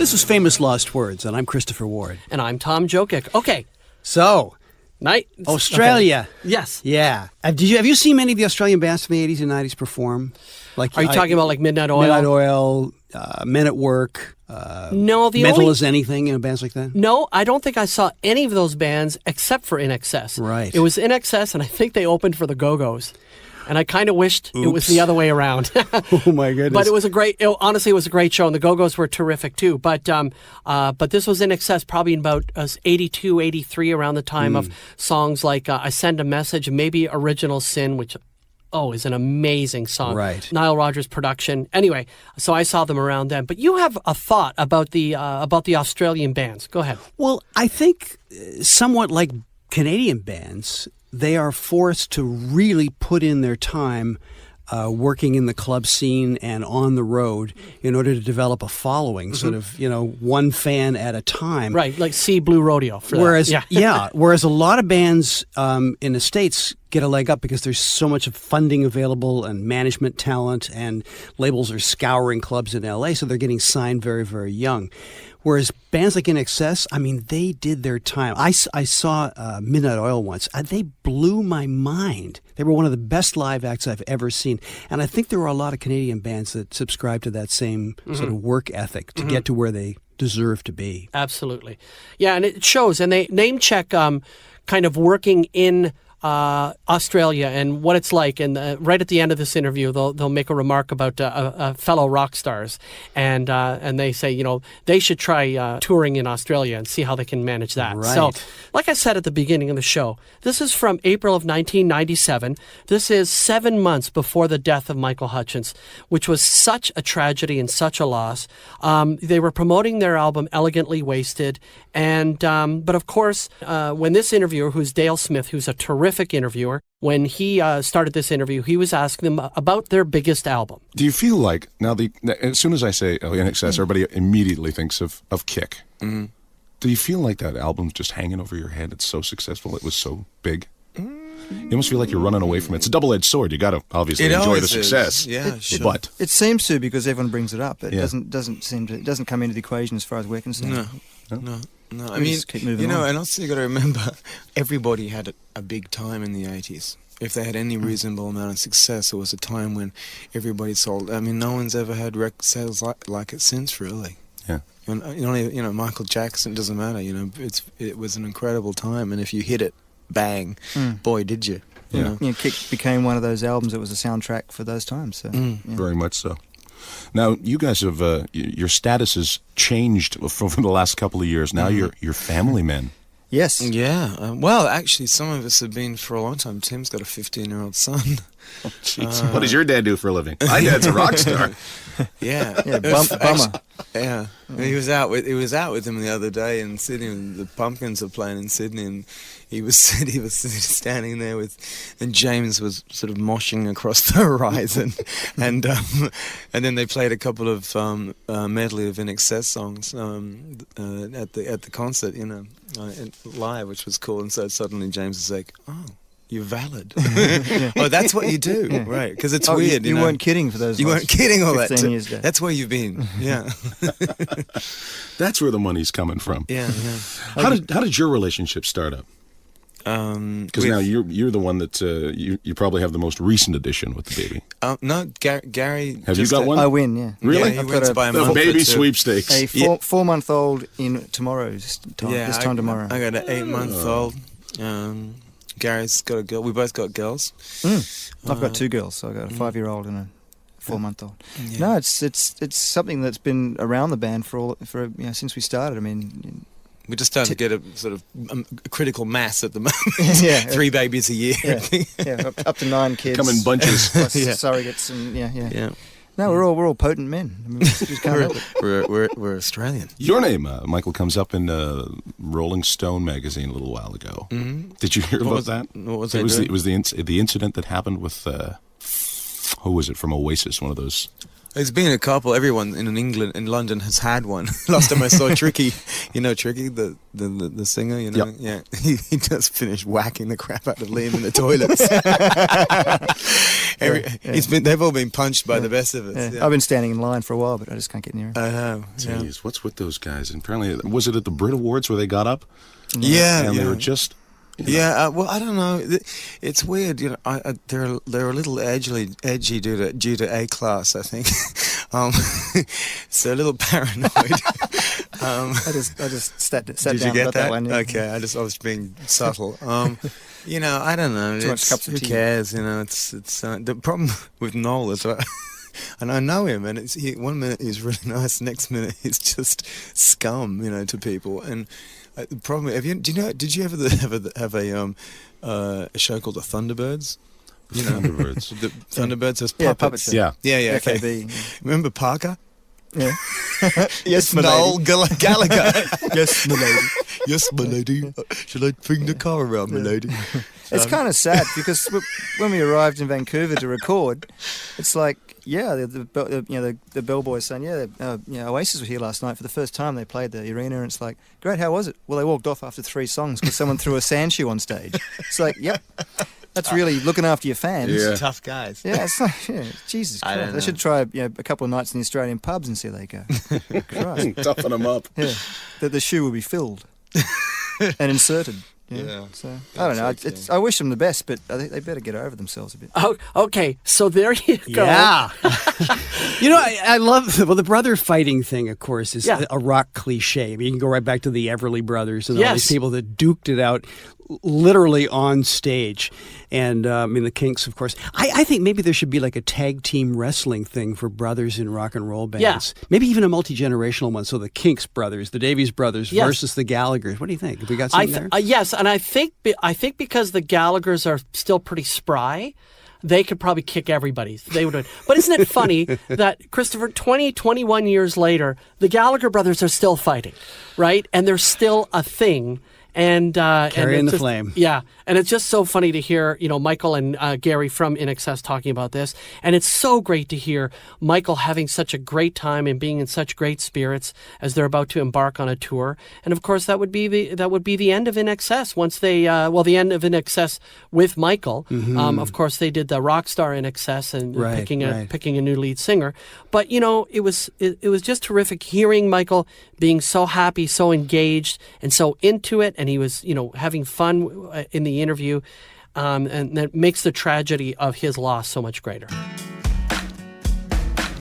This is Famous Lost Words, and I'm Christopher Ward. And I'm Tom Jokic. Okay. So, Australia. Okay. Yes. Yeah. Have you seen many of the Australian bands from the 80s and 90s perform? Are you talking about like Midnight Oil? Midnight Oil, Men at Work, no, Mental as Anything, bands like that? No, I don't think I saw any of those bands except for INXS. Right. It was INXS, and I think they opened for the Go-Go's. And I kind of wished it was the other way around. Oh, my goodness. But it was honestly, it was a great show, and the Go-Go's were terrific, too. But this was INXS probably in about 82, 83, around the time of songs like I Send a Message, maybe Original Sin, which, is an amazing song. Right. Nile Rodgers production. Anyway, so I saw them around then. But you have a thought about the Australian bands. Go ahead. Well, I think somewhat like Canadian bands, they are forced to really put in their time working in the club scene and on the road in order to develop a following, sort of, one fan at a time. Right, like see Blue Rodeo for whereas, that. Yeah. Whereas a lot of bands in the States get a leg up because there's so much funding available and management talent, and labels are scouring clubs in LA, so they're getting signed very, very young. Whereas bands like INXS, they did their time. I saw Midnight Oil once. They blew my mind. They were one of the best live acts I've ever seen. And I think there were a lot of Canadian bands that subscribe to that same sort of work ethic to get to where they deserve to be. Absolutely. Yeah, and it shows. And they name check kind of working in Australia and what it's like, and right at the end of this interview, they'll make a remark about fellow rock stars, and they say they should try touring in Australia and see how they can manage that. Right. So, like I said at the beginning of the show, this is from April of 1997. This is 7 months before the death of Michael Hutchence, which was such a tragedy and such a loss. They were promoting their album Elegantly Wasted, and but of course, when this interviewer, who's Dale Smith, who's a terrific interviewer, when he started this interview, he was asking them about their biggest album. Do you feel like, now as soon as I say INXS, everybody immediately thinks of Kick. Mm-hmm. Do you feel like that album's just hanging over your head? It's so successful. It was so big. You almost feel like you're running away from it. It's a double-edged sword. You got to obviously enjoy the success. Yeah, sure. But it seems to, because everyone brings it up. It doesn't come into the equation as far as we're concerned. No, I mean, and also you got to remember, everybody had a big time in the 80s. If they had any reasonable amount of success, it was a time when everybody sold. I mean, no one's ever had record sales like it since, really. Yeah. And Michael Jackson, doesn't matter. It was an incredible time, and if you hit it, bang, boy, did you. Yeah. Kick became one of those albums that was a soundtrack for those times. So, Very much so. Now, you guys have, your status has changed from the last couple of years. Now you're family men. Yes. Yeah. Well, actually, some of us have been for a long time. Tim's got a 15-year-old son. Oh, jeez. What does your dad do for a living? My dad's a rock star. Yeah. Bummer. Yeah. He was out with him the other day in Sydney. And the Pumpkins are playing in Sydney, and he was standing there and James was sort of moshing across the horizon, and then they played a couple of medley of INXS songs at the concert, live, which was cool. And so suddenly James was like, "Oh, you're valid." Oh, that's what you do, right? Because it's weird. You weren't kidding for those. You weren't kidding all that. Years ago. That's where you've been. Yeah. That's where the money's coming from. Yeah. How did your relationship start up? Because now you're the one that you probably have the most recent edition with the baby. No, Garry. Have you got one? I win. Yeah. Really? Yeah, he wins by a month. The baby sweepstakes. A 4-month-old in tomorrow's time. Yeah, this time tomorrow. I got an 8-month-old. Gary's got a girl. We both got girls. I've got 2 girls. So I got a 5-year-old and a 4-month-old. Yeah. No, it's something that's been around the band for since we started. I mean, we're just starting to get a sort of critical mass at the moment. Yeah, 3 babies a year. Yeah, up to 9 kids. Come in bunches. Plus surrogates and yeah. No, we're all potent men. I mean, we just can't help it. We're Australian. Your name, Michael, comes up in Rolling Stone magazine a little while ago. Mm-hmm. Did you hear about that? What was it? It was the incident that happened with who was it from Oasis? One of those There's been a couple. Everyone in London has had one. Last time I saw Tricky, Tricky, the singer, Yep. yeah, he just finished whacking the crap out of Liam in the toilets. They've all been punched by the best of us. Yeah. Yeah. I've been standing in line for a while, but I just can't get near him. I know. Jeez, what's with those guys? And apparently, was it at the Brit Awards where they got up? Yeah, And yeah. they were just... Yeah, well, I don't know. It's weird, they're a little edgy due to A class, I think. So a little paranoid. I just sat Did down you get about that one. Yeah. Okay, I was being subtle. I don't know. Too much cups of who tea. cares? It's the problem with Noel is. And I know him, and one minute he's really nice, next minute he's just scum, to people. And the problem, did you ever have a show called the Thunderbirds? Thunderbirds. The Thunderbirds as puppets. Yeah, puppet show. Yeah. Yeah. Okay. FAB. Remember Parker? Yeah. Yes, my Noel lady. Gallagher. Yes, my lady. Yes, my lady. Shall I bring the car around, my lady? It's kind of sad because when we arrived in Vancouver to record, it's like, the bellboys saying, Oasis were here last night for the first time. They played the arena, and it's like, great, how was it? Well, they walked off after 3 songs because someone threw a sand shoe on stage. It's like, yep, that's really looking after your fans. Yeah. Tough guys. Yeah, it's like, Jesus I don't Christ. They know. should try a couple of nights in the Australian pubs and see how they go. Christ. Toughen them up. Yeah, the shoe will be filled and inserted. Yeah. So I don't know. I wish them the best, but I think they better get over themselves a bit. Oh, okay, so there you go. Yeah. I love, the brother fighting thing, of course, is a rock cliche. I mean, you can go right back to the Everly Brothers and all these people that duked it out literally on stage. And the Kinks, of course. I think maybe there should be like a tag team wrestling thing for brothers in rock and roll bands. Yeah. Maybe even a multi-generational one. So the Kinks brothers, the Davies brothers versus the Gallaghers. What do you think? Have we got something there? Yes, and I think because the Gallaghers are still pretty spry, they could probably kick everybody. They would. But isn't it funny that, Christopher, 21 years later, the Gallagher brothers are still fighting, right? And they're still a thing. And Carrying the flame. Yeah, and it's just so funny to hear, Michael and Garry from INXS talking about this, and it's so great to hear Michael having such a great time and being in such great spirits as they're about to embark on a tour. And of course, that would be the end of INXS once they the end of INXS with Michael. Mm-hmm. Of course, they did the Rockstar INXS and picking a new lead singer. But it was just terrific hearing Michael being so happy, so engaged, and so into it. And he was, having fun in the interview, and that makes the tragedy of his loss so much greater.